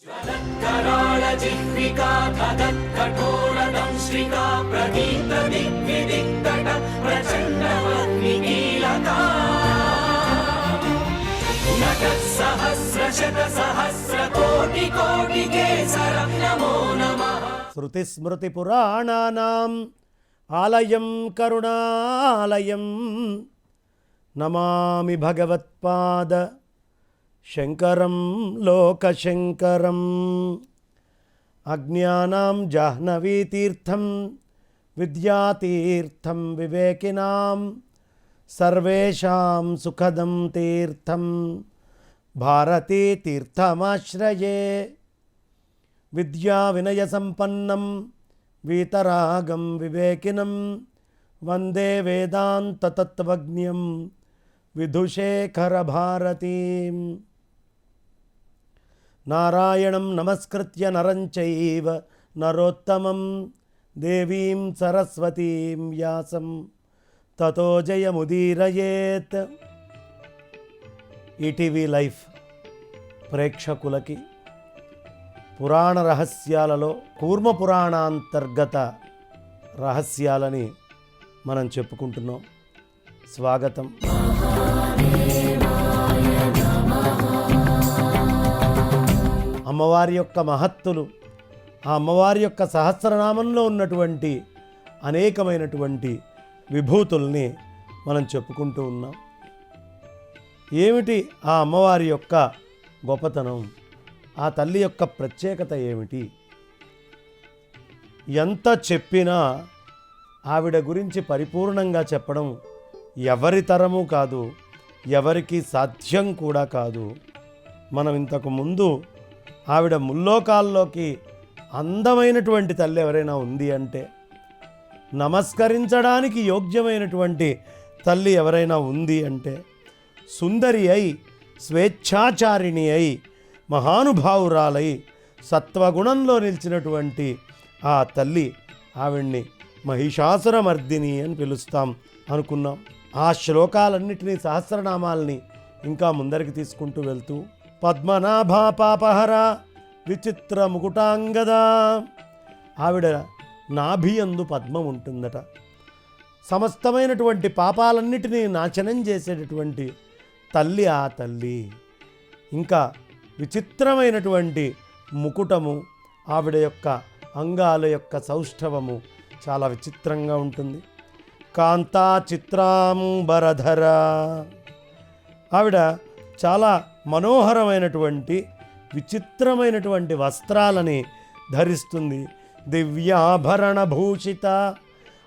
ज्वलत्कराळजिह्विका तदत्कठोरदंश्रिका प्रदीप्तदिग्विदिक्तट प्रचण्डमग्निकीलका नटःसहस्रशतसहस्रकोटिकोटिकेसरं नमो नमः। श्रुतिस्मृतिपुराणानाम् आलयं करुणालयं नमामि भगवत्पाद शंकरं लोकशंकरं। अज्ञानां जाह्नवीतीर्थं विद्यातीर्थं विवेकिनां सर्वेषां सुखदं तीर्थं भारतीतीर्थमाश्रये। विद्याविनयसम्पन्नं वीतरागं विवेकिनं वन्दे वेदान्ततत्त्वज्ञं विधुशेखरभारतीं। नारायणं नमस्कृत्य नरं चैव नरोत्तमं देवीं सरस्वतीं व्यासं ततो जयमुदीरयेत्। ఈటీవీ లైఫ్ ప్రేక్షకులకి పురాణ రహస్యాలలో కూర్మ పురాణాంతర్గత రహస్యాలని మనం చెప్పుకుంటున్నాం. స్వాగతం. అమ్మవారి యొక్క మహత్తులు, ఆ అమ్మవారి యొక్క సహస్రనామంలో ఉన్నటువంటి అనేకమైనటువంటి విభూతుల్ని మనం చెప్పుకుంటూ ఉన్నాం. ఏమిటి ఆ అమ్మవారి యొక్క గొప్పతనం, ఆ తల్లి యొక్క ప్రత్యేకత ఏమిటి? ఎంత చెప్పినా ఆవిడ గురించి పరిపూర్ణంగా చెప్పడం ఎవరి తరము కాదు, ఎవరికి సాధ్యం కూడా కాదు. మనం ఇంతకు ముందు ఆవిడ ముల్లోకాల్లోకి అందమైనటువంటి తల్లి ఎవరైనా ఉంది అంటే, నమస్కరించడానికి యోగ్యమైనటువంటి తల్లి ఎవరైనా ఉంది అంటే, సుందరి అయి స్వేచ్ఛాచారిణి అయి మహానుభావురాలై సత్వగుణంలో నిలిచినటువంటి ఆ తల్లి, ఆవిడ్ని మహిషాసురమర్దిని అని పిలుస్తాం అనుకున్నాం. ఆ శ్లోకాలన్నిటినీ, సహస్రనామాల్ని ఇంకా ముందరికి తీసుకుంటూ వెళ్తూ, పద్మనాభ పాపహర విచిత్ర ముకుటాంగద, ఆవిడ నాభియందు పద్మం ఉంటుందట. సమస్తమైనటువంటి పాపాలన్నిటినీ నాశనం చేసేటటువంటి తల్లి ఆ తల్లి. ఇంకా విచిత్రమైనటువంటి ముకుటము, ఆవిడ యొక్క అంగాల యొక్క సౌష్ఠవము చాలా విచిత్రంగా ఉంటుంది. కాంతా చిత్రాంబరధర, ఆవిడ చాలా మనోహరమైనటువంటి విచిత్రమైనటువంటి వస్త్రాలని ధరిస్తుంది. దివ్యాభరణ భూషిత,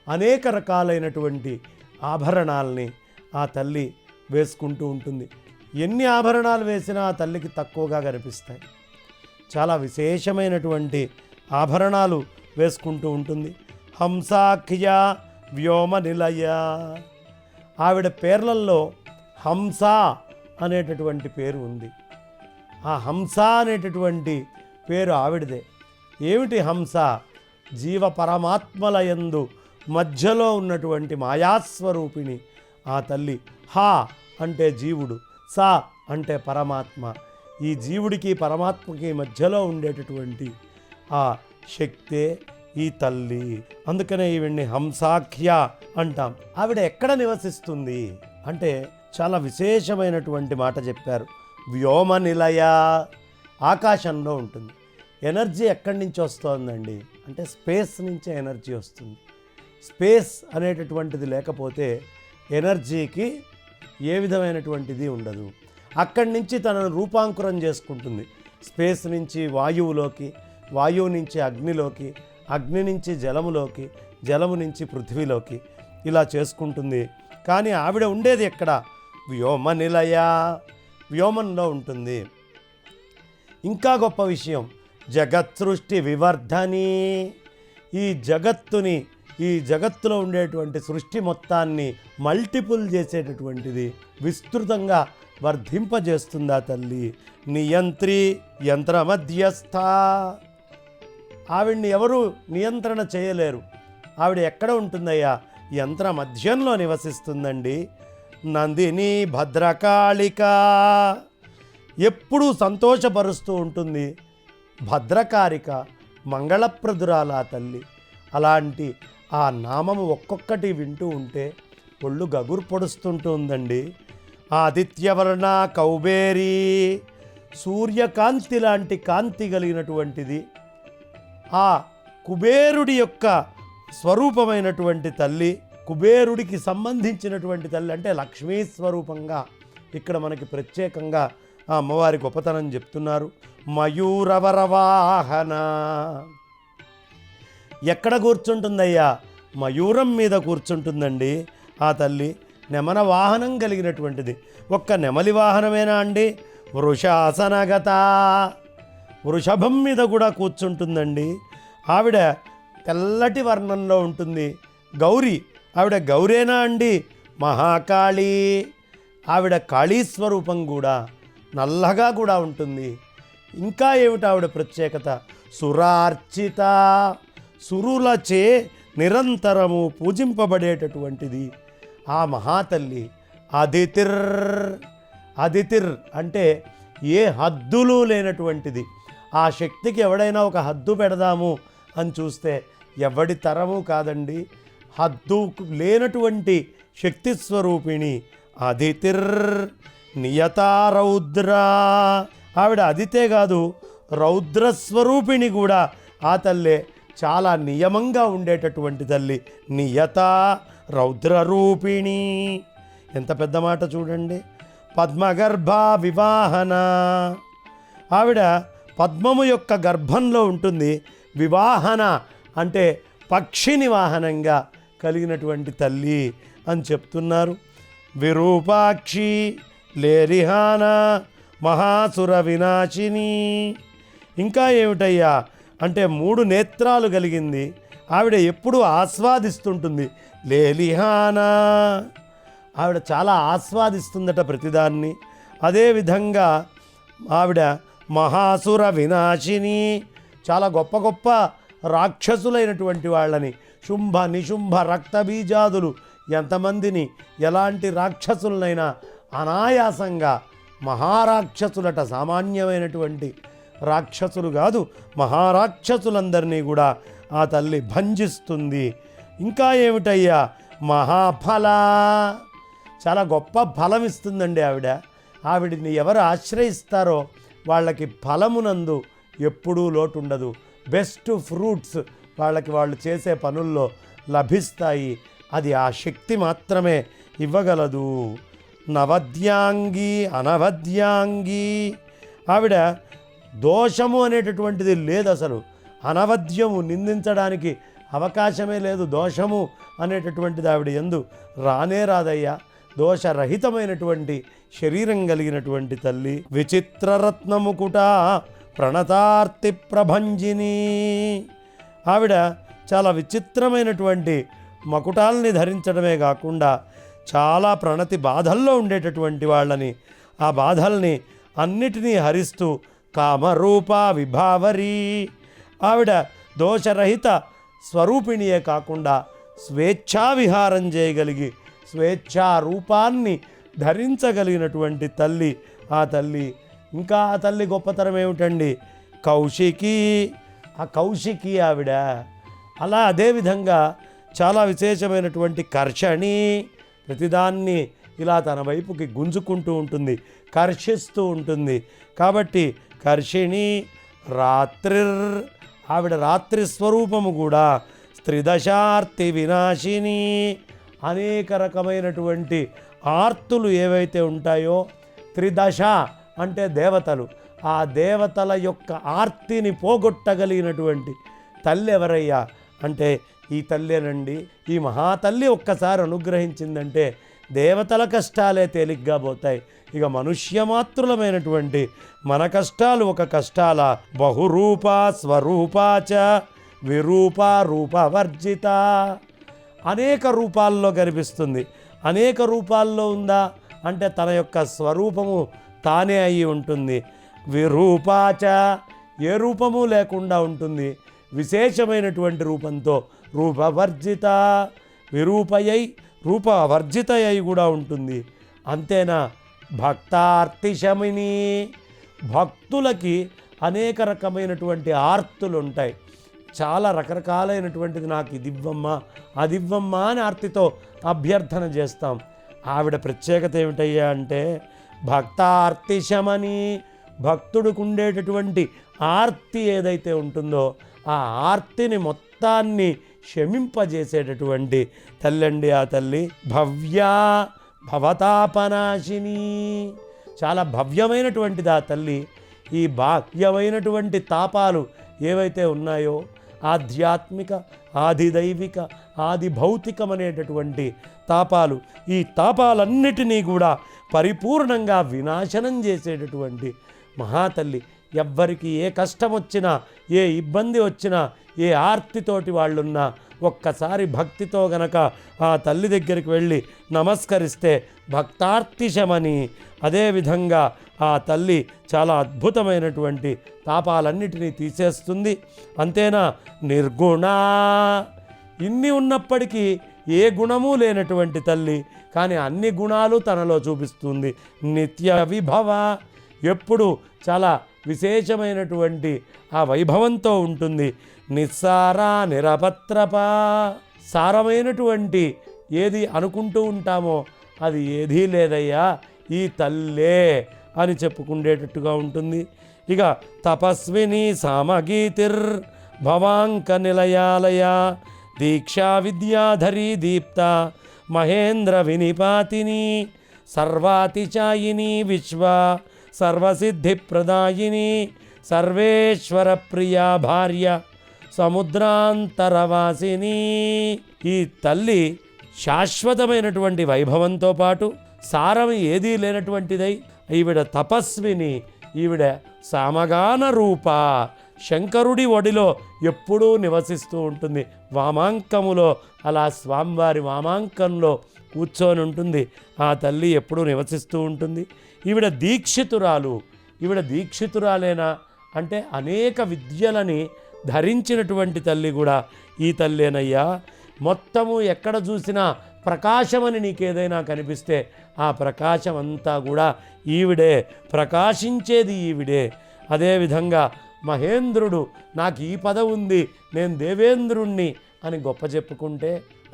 అనేక రకాలైనటువంటి ఆభరణాలని ఆ తల్లి వేసుకుంటూ ఉంటుంది. ఎన్ని ఆభరణాలు వేసినా ఆ తల్లికి తక్కువగా కనిపిస్తాయి. చాలా విశేషమైనటువంటి ఆభరణాలు వేసుకుంటూ ఉంటుంది. హంసాఖ్య వ్యోమ నిలయ, ఆవిడ పేర్లల్లో హంస అనేటటువంటి పేరు ఉంది. ఆ హంస అనేటటువంటి పేరు ఆవిడదే. ఏమిటి హంస? జీవ పరమాత్మల యందు మధ్యలో ఉన్నటువంటి మాయాస్వరూపిణి ఆ తల్లి. హా అంటే జీవుడు, సా అంటే పరమాత్మ. ఈ జీవుడికి పరమాత్మకి మధ్యలో ఉండేటటువంటి ఆ శక్తే ఈ తల్లి. అందుకనే ఈవిడ్ని హంసాఖ్య అంటాం. ఆవిడ ఎక్కడ నివసిస్తుంది అంటే చాలా విశేషమైనటువంటి మాట చెప్పారు. వ్యోమ నిలయ, ఆకాశంలో ఉంటుంది. ఎనర్జీ ఎక్కడి నుంచి వస్తుందండి అంటే స్పేస్ నుంచే ఎనర్జీ వస్తుంది. స్పేస్ అనేటటువంటిది లేకపోతే ఎనర్జీకి ఏ విధమైనటువంటిది ఉండదు. అక్కడి నుంచి తనను రూపాంకురం చేసుకుంటుంది. స్పేస్ నుంచి వాయువులోకి, వాయువు నుంచి అగ్నిలోకి, అగ్ని నుంచి జలములోకి, జలము నుంచి పృథ్వీలోకి, ఇలా చేసుకుంటుంది. కానీ ఆవిడ ఉండేది ఎక్కడ? వ్యోమ నిలయ, వ్యోమంలో ఉంటుంది. ఇంకా గొప్ప విషయం, జగత్సృష్టి వివర్ధని, ఈ జగత్తుని, ఈ జగత్తులో ఉండేటువంటి సృష్టి మొత్తాన్ని మల్టిపుల్ చేసేటటువంటిది, విస్తృతంగా వర్ధింపజేస్తుంది ఆ తల్లి. నియంత్రి యంత్ర మధ్యస్థ, ఆవిడ్ని ఎవరు నియంత్రణ చేయలేరు. ఆవిడ ఎక్కడ ఉంటుందయ్యా? యంత్ర మధ్యంలో నివసిస్తుందండి. నందిని భద్రకాళిక, ఎప్పుడూ సంతోషపరుస్తూ ఉంటుంది. భద్రకారిక, మంగళప్రదురాల ఆ తల్లి. అలాంటి ఆ నామము ఒక్కొక్కటి వింటూ ఉంటే ఒళ్ళు గగురు పొడుస్తుంటుందండి. ఆదిత్యవర్ణ కౌబేరి, సూర్యకాంతి లాంటి కాంతి కలిగినటువంటిది. ఆ కుబేరుడి యొక్క స్వరూపమైనటువంటి తల్లి, కుబేరుడికి సంబంధించినటువంటి తల్లి, అంటే లక్ష్మీ స్వరూపంగా ఇక్కడ మనకి ప్రత్యేకంగా ఆ అమ్మవారి గొప్పతనం చెప్తున్నారు. మయూరవరవాహన, ఎక్కడ కూర్చుంటుందయ్యా? మయూరం మీద కూర్చుంటుందండి ఆ తల్లి. నెమన వాహనం కలిగినటువంటిది. ఒక్క నెమలి వాహనమేనా అండి? వృషాసనగత, వృషభం మీద కూడా కూర్చుంటుందండి. ఆవిడ తెల్లటి వర్ణంలో ఉంటుంది. గౌరీ, ఆవిడ గౌరేనా అండి? మహాకాళి, ఆవిడ కాళీ స్వరూపం కూడా, నల్లగా కూడా ఉంటుంది. ఇంకా ఏమిటి ఆవిడ ప్రత్యేకత? సురార్చిత, సురులచే నిరంతరము పూజింపబడేటటువంటిది ఆ మహాతల్లి. అదితిర్, అదితిర్ అంటే ఏ హద్దులు లేనటువంటిది. ఆ శక్తికి ఎవడైనా ఒక హద్దు పెడదాము అని చూస్తే ఎవడి తరము కాదండి. హద్దు లేనటువంటి శక్తి స్వరూపిణి అదితిర్. నియతా రౌద్ర, ఆవిడ అదితే కాదు, రౌద్రస్వరూపిణి కూడా ఆ తల్లే. చాలా నియమంగా ఉండేటటువంటి తల్లి. నియత రౌద్రరూపిణి, ఎంత పెద్ద మాట చూడండి. పద్మగర్భ వివాహన, ఆవిడ పద్మము యొక్క గర్భంలో ఉంటుంది. వివాహన అంటే పక్షిని వాహనంగా కలిగినటువంటి తల్లి అని చెప్తున్నారు. విరూపాక్షి లేరిహాన మహాసుర వినాశిని. ఇంకా ఏమిటయ్యా అంటే 3 నేత్రాలు కలిగింది. ఆవిడ ఎప్పుడూ ఆస్వాదిస్తుంటుంది. లేలిహానా, ఆవిడ చాలా ఆస్వాదిస్తుందట ప్రతిదాన్ని. అదేవిధంగా ఆవిడ మహాసుర వినాశిని, చాలా గొప్ప గొప్ప రాక్షసులైనటువంటి వాళ్ళని, శుంభ నిశుంభ రక్తబీజాదులు ఎంతమందిని, ఎలాంటి రాక్షసులనైనా అనాయాసంగా, మహారాక్షసులట, సామాన్యమైనటువంటి రాక్షసులు కాదు, మహారాక్షసులందరినీ కూడా ఆ తల్లి భంజిస్తుంది. ఇంకా ఏమిటయ్యా? మహాఫల, చాలా గొప్ప ఫలం ఇస్తుందండి ఆవిడ. ఆవిడని ఎవరు ఆశ్రయిస్తారో వాళ్ళకి ఫలమునందు ఎప్పుడూ లోటు ఉండదు. బెస్ట్ ఫ్రూట్స్ వాళ్ళకి వాళ్ళు చేసే పనుల్లో లభిస్తాయి. అది ఆ శక్తి మాత్రమే ఇవ్వగలదు. నవద్యాంగి అనవద్యాంగి, ఆవిడ దోషము అనేటటువంటిది లేదు అసలు. అనవద్యము, నిందించడానికి అవకాశమే లేదు. దోషము అనేటటువంటిది ఆవిడ యందు రానే రాదయ్యా. దోషరహితమైనటువంటి శరీరం కలిగినటువంటి తల్లి. విచిత్రరత్నముకుట ప్రణతార్తి ప్రభంజిని, ఆవిడ చాలా విచిత్రమైనటువంటి మకుటాల్ని ధరించడమే కాకుండా చాలా ప్రణతి బాధల్లో ఉండేటటువంటి వాళ్ళని, ఆ బాధల్ని అన్నిటినీ హరిస్తూ కామరూప విభావరి, ఆవిడ దోషరహిత స్వరూపిణియే కాకుండా స్వేచ్ఛా విహారం చేయగలిగి స్వేచ్ఛా రూపాన్ని ధరించగలిగినటువంటి తల్లి ఆ తల్లి. ఇంకా ఆ తల్లి గొప్పతనం ఏమిటండి? కౌశికి, ఆ కౌశికి ఆవిడ. అలా అదేవిధంగా చాలా విశేషమైనటువంటి కర్షణి, ప్రతిదాన్ని ఇలా తన వైపుకి గుంజుకుంటూ ఉంటుంది, కర్షిస్తూ ఉంటుంది. కాబట్టి కర్షిణి. రాత్రిర్, ఆవిడ రాత్రి స్వరూపము కూడా. త్రిదశార్తి వినాశిని, అనేక రకమైనటువంటి ఆర్తులు ఏవైతే ఉంటాయో, త్రిదశ అంటే దేవతలు, ఆ దేవతల యొక్క ఆర్తిని పోగొట్టగలిగినటువంటి తల్లి ఎవరయ్యా అంటే ఈ తల్లేనండి. ఈ మహాతల్లి ఒక్కసారి అనుగ్రహించిందంటే దేవతల కష్టాలే తేలిగ్గా పోతాయి. ఇక మనుష్యమాతృలమైనటువంటి మన కష్టాలు ఒక కష్టాల. బహురూప స్వరూపాచ విరూప రూపవర్జిత, అనేక రూపాల్లో కనిపిస్తుంది. అనేక రూపాల్లో ఉందా అంటే తన యొక్క స్వరూపము తానే అయి ఉంటుంది. విరూపాచ, ఏ రూపము లేకుండా ఉంటుంది, విశేషమైనటువంటి రూపంతో. రూపవర్జిత, విరూపయై రూపవర్జితయై కూడా ఉంటుంది. అంతేనా? భక్తార్తిశమిని, భక్తులకి అనేక రకమైనటువంటి ఆర్తులు ఉంటాయి. చాలా రకరకాలైనటువంటిది, నాకు ఇది ఇవ్వమ్మా అది ఇవ్వమ్మా అని ఆర్తితో అభ్యర్థన చేస్తాం. ఆవిడ ప్రత్యేకత ఏమిటయ్యా అంటే భక్తార్తిశమని, భక్తుడికి ఉండేటటువంటి ఆర్తి ఏదైతే ఉంటుందో ఆ ఆర్తిని మొత్తాన్ని శమింపజేసేటటువంటి తల్లండి ఆ తల్లి. భవ్యా భవతాపనాశిని, చాలా భవ్యమైనటువంటిది ఆ తల్లి. ఈ బాహ్యమైనటువంటి తాపాలు ఏవైతే ఉన్నాయో ఆధ్యాత్మిక, ఆదిదైవిక, ఆది భౌతికమనేటటువంటి తాపాలు, ఈ తాపాలన్నిటినీ కూడా పరిపూర్ణంగా వినాశనం చేసేటటువంటి మహాతల్లి. ఎవ్వరికి ఏ కష్టం వచ్చినా, ఏ ఇబ్బంది వచ్చినా, ఏ ఆర్తితోటి వాళ్ళున్నా ఒక్కసారి భక్తితో గనక ఆ తల్లి దగ్గరికి వెళ్ళి నమస్కరిస్తే భక్తార్తిశమని, అదేవిధంగా ఆ తల్లి చాలా అద్భుతమైనటువంటి తాపాలన్నిటినీ తీసేస్తుంది. అంతేనా, నిర్గుణ, ఇన్ని ఉన్నప్పటికీ ఏ గుణము లేనటువంటి తల్లి, కానీ అన్ని గుణాలు తనలో చూపిస్తుంది. నిత్య విభవ, ఎప్పుడు చాలా విశేషమైనటువంటి ఆ వైభవంతో ఉంటుంది. నిస్సార నిరపత్రప, సారమైనటువంటి ఏది అనుకుంటూ ఉంటామో అది ఏదీ లేదయ్యా, ఈ తల్లే అని చెప్పుకుండేటట్టుగా ఉంటుంది. ఇక తపస్విని సామగీతిర్ భవాంక నిలయాలయ, దీక్షా విద్యాధరీ దీప్త మహేంద్ర వినిపాతిని, సర్వాతిచాయిని విశ్వ సర్వసిద్ధిప్రదాయిని, సర్వేశ్వర ప్రియా భార్య సముద్రాంతరవాసిని. ఈ తల్లి శాశ్వతమైనటువంటి వైభవంతో పాటు సారం ఏదీ లేనటువంటిదై, ఈవిడ తపస్విని, ఈవిడ సామగాన రూప, శంకరుడి ఒడిలో ఎప్పుడూ నివసిస్తూ ఉంటుంది. వామాంకములో, అలా స్వామివారి వామాంకంలో కూర్చొని ఉంటుంది. ఆ తల్లి ఎప్పుడూ నివసిస్తూ ఉంటుంది. ఈవిడ దీక్షితురాలు. ఈవిడ దీక్షితురాలేనా అంటే అనేక విద్యలని ధరించినటువంటి తల్లి కూడా ఈ తల్లేనయ్యా. మొత్తము ఎక్కడ చూసినా ప్రకాశమని నీకేదైనా కనిపిస్తే ఆ ప్రకాశం అంతా కూడా ఈవిడే, ప్రకాశించేది ఈవిడే. అదేవిధంగా మహేంద్రుడు, నాకు ఈ పదవి ఉంది, నేను దేవేంద్రుణ్ణి అని గొప్ప చెప్పుకుంటే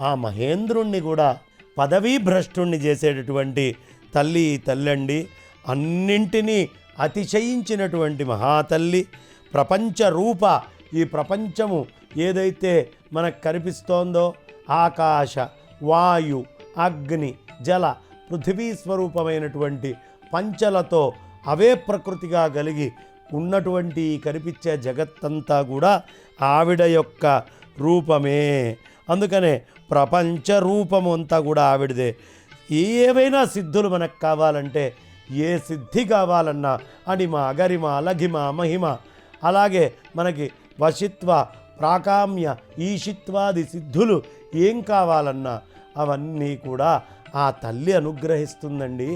ఆ మహేంద్రుణ్ణి కూడా పదవీ భ్రష్టుణ్ణి చేసేటటువంటి తల్లి ఈ తల్లండి. అన్నింటినీ అతిశయించినటువంటి మహాతల్లి, ప్రపంచ రూప. ఈ ప్రపంచము ఏదైతే మనకు కనిపిస్తోందో ఆకాశ, వాయు, అగ్ని, జల, పృథివీ స్వరూపమైనటువంటి పంచలతో అవే ప్రకృతిగా కలిగి ఉన్నటువంటి కనిపించే జగత్తంతా కూడా ఆవిడ యొక్క రూపమే. అందుకనే ప్రపంచ రూపము అంతా కూడా ఆవిడదే. ఏవైనా సిద్ధులు మనకు కావాలంటే, ఏ సిద్ధి కావాలన్నా అణిమ, గరిమ, లఘిమ, మహిమ, అలాగే మనకి వశిత్వ, ప్రాకామ్య, ఈశిత్వాది సిద్ధులు ఏం కావాలన్నా అవన్నీ కూడా ఆ తల్లి అనుగ్రహిస్తుందండి.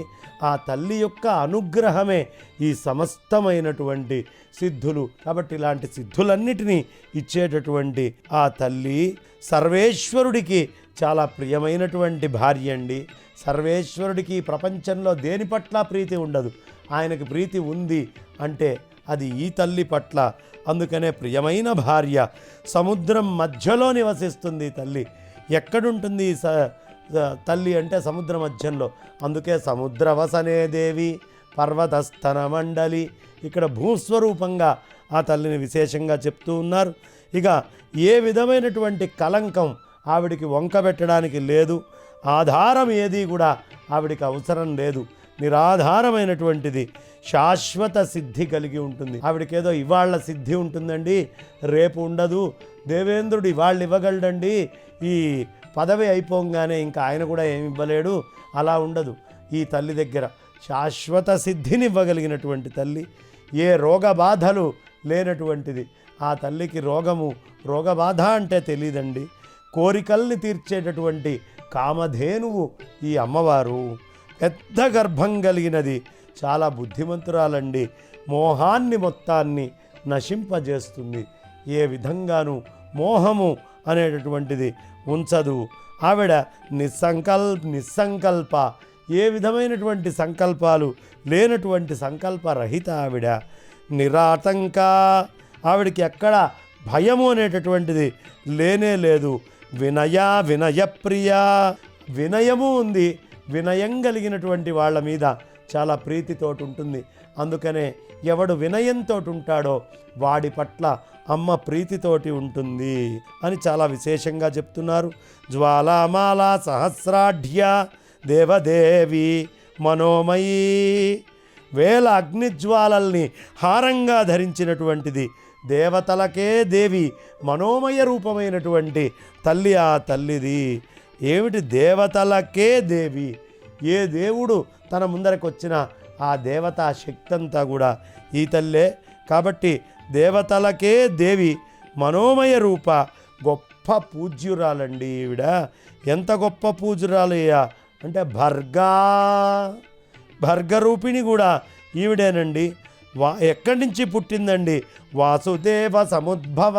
ఆ తల్లి యొక్క అనుగ్రహమే ఈ సమస్తమైనటువంటి సిద్ధులు. కాబట్టి ఇలాంటి సిద్ధులన్నిటినీ ఇచ్చేటటువంటి ఆ తల్లి సర్వేశ్వరుడికి చాలా ప్రియమైనటువంటి భార్య అండి. సర్వేశ్వరుడికి ప్రపంచంలో దేని పట్ల ప్రీతి ఉండదు. ఆయనకి ప్రీతి ఉంది అంటే అది ఈ తల్లి పట్ల. అందుకనే ప్రియమైన భార్య. సముద్రం మధ్యలో నివసిస్తుంది తల్లి. ఎక్కడుంటుంది తల్లి అంటే సముద్ర మధ్యంలో. అందుకే సముద్రవసనే దేవి పర్వతస్థన మండలి. ఇక్కడ భూస్వరూపంగా ఆ తల్లిని విశేషంగా చెప్తూ ఉన్నారు. ఇక ఏ విధమైనటువంటి కలంకం ఆవిడికి వంకబెట్టడానికి లేదు. ఆధారం ఏది కూడా ఆవిడికి అవసరం లేదు. నిరాధారమైనటువంటిది, శాశ్వత సిద్ధి కలిగి ఉంటుంది. ఆవిడకేదో ఇవాళ సిద్ధి ఉంటుందండి, రేపు ఉండదు. దేవేంద్రుడు ఇవాళ ఇవ్వగలడండి, ఈ పదవి అయిపోగానే ఇంకా ఆయన కూడా ఏమి ఇవ్వలేడు, అలా ఉండదు. ఈ తల్లి దగ్గర శాశ్వత సిద్ధిని ఇవ్వగలిగినటువంటి తల్లి. ఏ రోగబాధలు లేనటువంటిది. ఆ తల్లికి రోగబాధ అంటే తెలియదండి. కోరికల్ని తీర్చేటటువంటి కామధేనువు ఈ అమ్మవారు. పెద్ద గర్భం కలిగినది, చాలా బుద్ధిమంతురాలండి. మోహాన్ని మొత్తాన్ని నశింపజేస్తుంది. ఏ విధంగానూ మోహము అనేటటువంటిది ఉంచదు. ఆవిడ నిస్సంకల్ప. ఏ విధమైనటువంటి సంకల్పాలు లేనటువంటి సంకల్పరహిత ఆవిడ. నిరాతంక, ఆవిడికి ఎక్కడ భయము అనేటటువంటిది లేనే లేదు. వినయప్రియ, వినయము ఉంది. వినయం కలిగినటువంటి వాళ్ళ మీద చాలా ప్రీతితోటి ఉంటుంది. అందుకనే ఎవడు వినయంతో ఉంటాడో వాడి పట్ల అమ్మ ప్రీతితోటి ఉంటుంది అని చాలా విశేషంగా చెప్తున్నారు. జ్వాలామాల సహస్రాఢ్య దేవదేవి మనోమయీ, వేల అగ్నిజ్వాలల్ని హారంగా ధరించినటువంటిది దేవతలకే దేవి, మనోమయ రూపమైనటువంటి తల్లి ఆ తల్లిది. ఏమిటి దేవతలకే దేవి? ఏ దేవుడు తన ముందరకు వచ్చిన ఆ దేవతా శక్తి అంతా కూడా ఈ తల్లే. కాబట్టి దేవతలకే దేవి, మనోమయ రూప, గొప్ప పూజ్యురాలండి ఈవిడ. ఎంత గొప్ప పూజ్యురాలయ్యా అంటే భర్గరూపిణి కూడా ఈవిడేనండి. ఎక్కడి నుంచి పుట్టిందండి? వాసుదేవ సముద్భవ,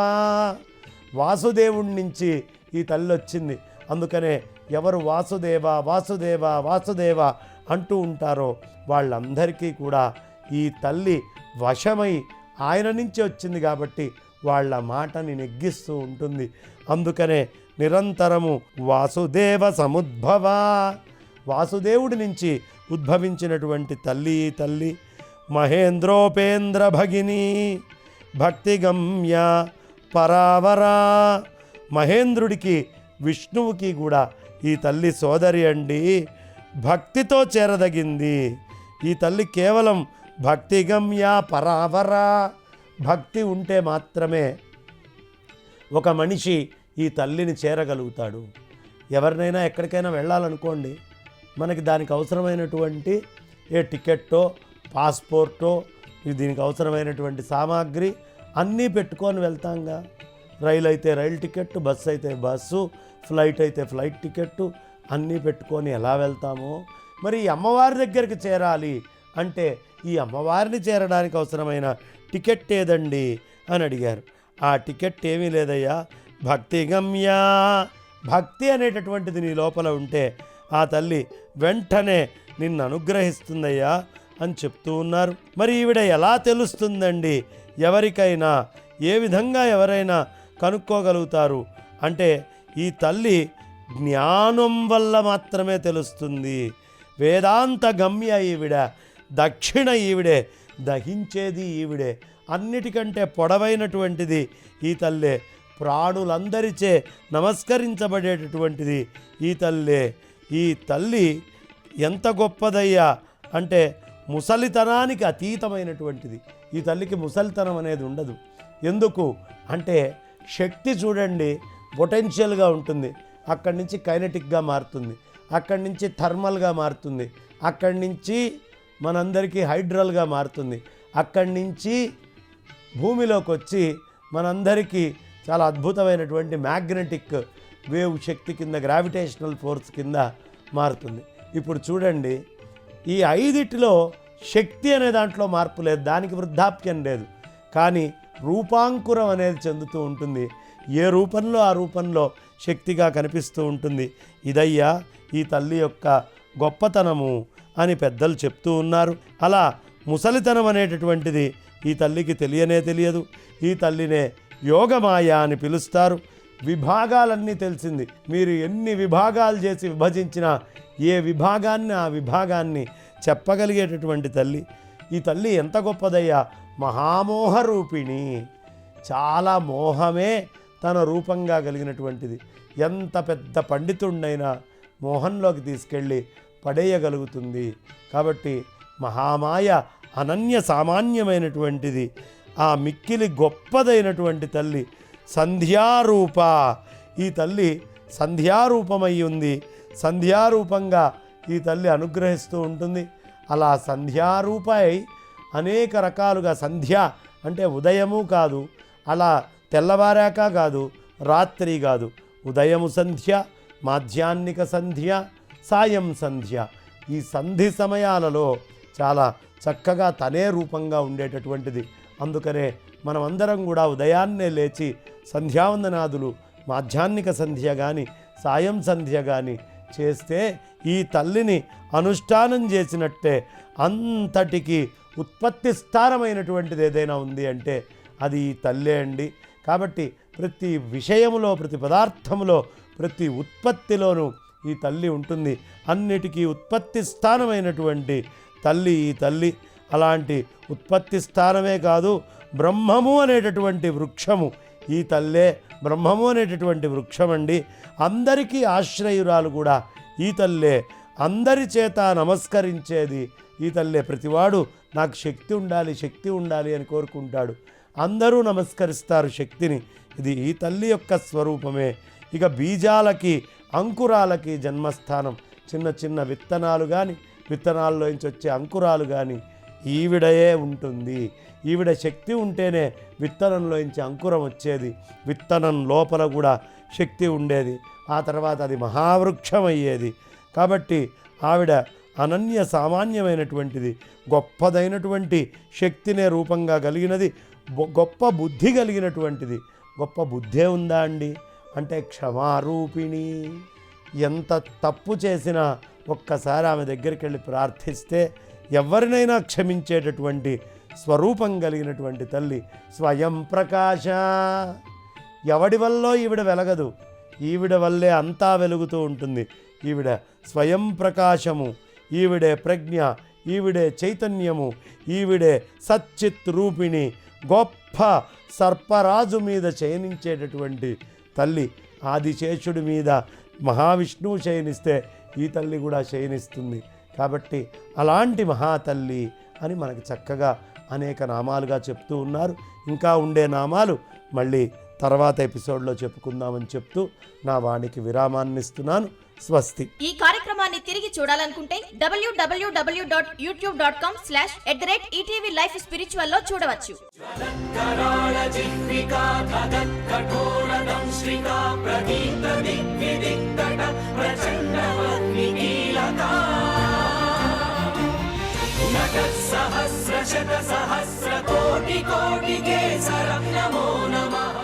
వాసుదేవుడి నుంచి ఈ తల్లి వచ్చింది. అందుకనే ఎవరు వాసుదేవ వాసుదేవ వాసుదేవ అంటూ ఉంటారో వాళ్ళందరికీ కూడా ఈ తల్లి వశమై ఆయన నుంచి వచ్చింది కాబట్టి వాళ్ళ మాటని నెగ్గిస్తూ ఉంటుంది. అందుకనే నిరంతరము వాసుదేవ సముద్భవ, వాసుదేవుడి నుంచి ఉద్భవించినటువంటి తల్లి. మహేంద్రోపేంద్ర భగిని భక్తిగమ్య పరావరా, మహేంద్రుడికి విష్ణువుకి కూడా ఈ తల్లి సోదరి అండి. భక్తితో చేరదగింది ఈ తల్లి. కేవలం భక్తిగమ్య పరావరా, భక్తి ఉంటే మాత్రమే ఒక మనిషి ఈ తల్లిని చేరగలుగుతాడు. ఎవరినైనా ఎక్కడికైనా వెళ్ళాలనుకోండి, మనకి దానికి అవసరమైనటువంటి ఏ టికెట్టో పాస్పోర్టో దీనికి అవసరమైనటువంటి సామాగ్రి అన్నీ పెట్టుకొని వెళ్తాంగా. రైలు అయితే రైలు టికెట్టు, బస్సు అయితే బస్సు, ఫ్లైట్ అయితే ఫ్లైట్ టికెట్టు అన్నీ పెట్టుకొని ఎలా వెళ్తామో, మరి ఈ అమ్మవారి దగ్గరికి చేరాలి అంటే ఈ అమ్మవారిని చేరడానికి అవసరమైన టికెట్ ఏదండి అని అడిగారు. ఆ టికెట్ ఏమీ లేదయ్యా, భక్తిగమ్య, భక్తి అనేటటువంటిది నీ లోపల ఉంటే ఆ తల్లి వెంటనే నిన్ను అనుగ్రహిస్తుందయ్యా అని చెప్తూ ఉన్నారు. మరి ఈవిడ ఎలా తెలుస్తుందండి ఎవరికైనా? ఏ విధంగా ఎవరైనా కనుక్కోగలుగుతారు అంటే ఈ తల్లి జ్ఞానం వల్ల మాత్రమే తెలుస్తుంది. వేదాంత గమ్య ఈవిడ, దక్షిణ ఈవిడే, దహించేది ఈవిడే, అన్నిటికంటే పొడవైనటువంటిది ఈ తల్లే, ప్రాణులందరిచే నమస్కరించబడేటటువంటిది ఈ తల్లే. ఈ తల్లి ఎంత గొప్పదయ్యా అంటే ముసలితనానికి అతీతమైనటువంటిది. ఈ తల్లికి ముసలితనం అనేది ఉండదు. ఎందుకు అంటే శక్తి చూడండి, పొటెన్షియల్గా ఉంటుంది, అక్కడి నుంచి కైనెటిక్గా మారుతుంది, అక్కడి నుంచి థర్మల్గా మారుతుంది, అక్కడి నుంచి మనందరికీ హైడ్రల్గా మారుతుంది, అక్కడి నుంచి భూమిలోకి వచ్చి మనందరికీ చాలా అద్భుతమైనటువంటి మ్యాగ్నెటిక్ వేవ్ శక్తి కింద, గ్రావిటేషనల్ ఫోర్స్ కింద మారుతుంది. ఇప్పుడు చూడండి, ఈ ఐదిటిలో శక్తి అనే దాంట్లో మార్పు లేదు, దానికి వృద్ధాప్యం లేదు, కానీ రూపాంకురం అనేది చెందుతూ ఉంటుంది. ఏ రూపంలో ఆ రూపంలో శక్తిగా కనిపిస్తూ ఉంటుంది. ఇదయ్యా ఈ తల్లి యొక్క గొప్పతనము అని పెద్దలు చెప్తూ ఉన్నారు. అలా ముసలితనం అనేటటువంటిది ఈ తల్లికి తెలియదు. ఈ తల్లినే యోగమాయ అని పిలుస్తారు. విభాగాలన్నీ తెలిసింది. మీరు ఎన్ని విభాగాలు చేసి విభజించినా ఏ విభాగాన్ని ఆ విభాగాన్ని చెప్పగలిగేటటువంటి తల్లి ఈ తల్లి. ఎంత గొప్పదయ్యా, మహామోహ రూపిణి, చాలా మోహమే తన రూపంగా కలిగినటువంటిది. ఎంత పెద్ద పండితుడినైనా మోహంలోకి తీసుకెళ్ళి పడేయగలుగుతుంది. కాబట్టి మహామాయ అనన్య సామాన్యమైనటువంటిది. ఆ మిక్కిలి గొప్పదైనటువంటి తల్లి సంధ్యారూప. ఈ తల్లి సంధ్యారూపమై ఉంది. సంధ్యారూపంగా ఈ తల్లి అనుగ్రహిస్తూ ఉంటుంది. అలా సంధ్యారూపై అనేక రకాలుగా, సంధ్య అంటే ఉదయము కాదు, అలా తెల్లవారాక కాదు, రాత్రి కాదు, ఉదయము సంధ్య, మాధ్యాహ్నిక సంధ్య, సాయం సంధ్య. ఈ సంధి సమయాలలో చాలా చక్కగా తనే రూపంగా ఉండేటటువంటిది. అందుకనే మనమందరం కూడా ఉదయాన్నే లేచి సంధ్యావందనాదులు, మాధ్యాహ్నిక సంధ్య కానీ సాయం సంధ్య కానీ చేస్తే ఈ తల్లిని అనుష్ఠానం చేసినట్టే. అంతటికి ఉత్పత్తి స్థానమైనటువంటిది ఏదైనా ఉంది అంటే అది ఈ తల్లే అండి. కాబట్టి ప్రతి విషయములో, ప్రతి పదార్థములో, ప్రతి ఉత్పత్తిలోనూ ఈ తల్లి ఉంటుంది. అన్నిటికీ ఉత్పత్తి స్థానమైనటువంటి తల్లి ఈ తల్లి. అలాంటి ఉత్పత్తి స్థానమే కాదు, బ్రహ్మము అనేటటువంటి వృక్షము ఈ తల్లే. బ్రహ్మము అనేటటువంటి వృక్షమండి. అందరికీ ఆశ్రయురాలు కూడా ఈ తల్లే. అందరి చేత నమస్కరించేది ఈ తల్లే. ప్రతివాడు నాకు శక్తి ఉండాలి, శక్తి ఉండాలి అని కోరుకుంటాడు. అందరూ నమస్కరిస్తారు శక్తిని. ఇది ఈ తల్లి యొక్క స్వరూపమే. ఇక బీజాలకి, అంకురాలకి జన్మస్థానం. చిన్న చిన్న విత్తనాలు కానీ, విత్తనాల్లోంచి వచ్చే అంకురాలు కానీ ఈవిడయే ఉంటుంది. ఈవిడ శక్తి ఉంటేనే విత్తనంలోంచి అంకురం వచ్చేది. విత్తనం లోపల కూడా శక్తి ఉండేది. ఆ తర్వాత అది మహావృక్షం అయ్యేది. కాబట్టి ఆవిడ అనన్య సామాన్యమైనటువంటిది, గొప్పదైనటువంటి శక్తినే రూపంగా కలిగినది, గొప్ప బుద్ధి కలిగినటువంటిది. గొప్ప బుద్ధే ఉందా అండి అంటే క్షమారూపిణి. ఎంత తప్పు చేసినా ఒక్కసారి ఆమె దగ్గరికి వెళ్ళి ప్రార్థిస్తే ఎవరినైనా క్షమించేటటువంటి స్వరూపం కలిగినటువంటి తల్లి. స్వయం ప్రకాశ. ఎవడి వల్లో ఈవిడ వెలగదు, ఈవిడ వల్లే అంతా వెలుగుతూ ఉంటుంది. ఈవిడ స్వయం ప్రకాశము, ఈవిడే ప్రజ్ఞ, ఈవిడే చైతన్యము, ఈవిడే సచ్చిత్ రూపిణి. గొప్ప సర్పరాజు మీద శయనించేటటువంటి తల్లి. ఆదిశేషుడి మీద మహావిష్ణువు శయనిస్తే ఈ తల్లి కూడా శయనిస్తుంది. కాబట్టి అలాంటి మహాతల్లి అని మనకి చక్కగా అనేక నామాలుగా చెప్తూ ఉన్నారు. ఇంకా ఉండే నామాలు మళ్ళీ తర్వాత ఎపిసోడ్లో చెప్పుకుందామని చెప్తూ నా వాణికి విరామాన్ని ఇస్తున్నాను. స్వస్తి. ఈ కార్యక్రమాన్ని తిరిగి చూడాలనుకుంటే www.youtube.com/@ETV Life Spiritual లో చూడవచ్చు. సహస్ర శత సహస్ర కోటి కోటి కేసరం నమో నమః.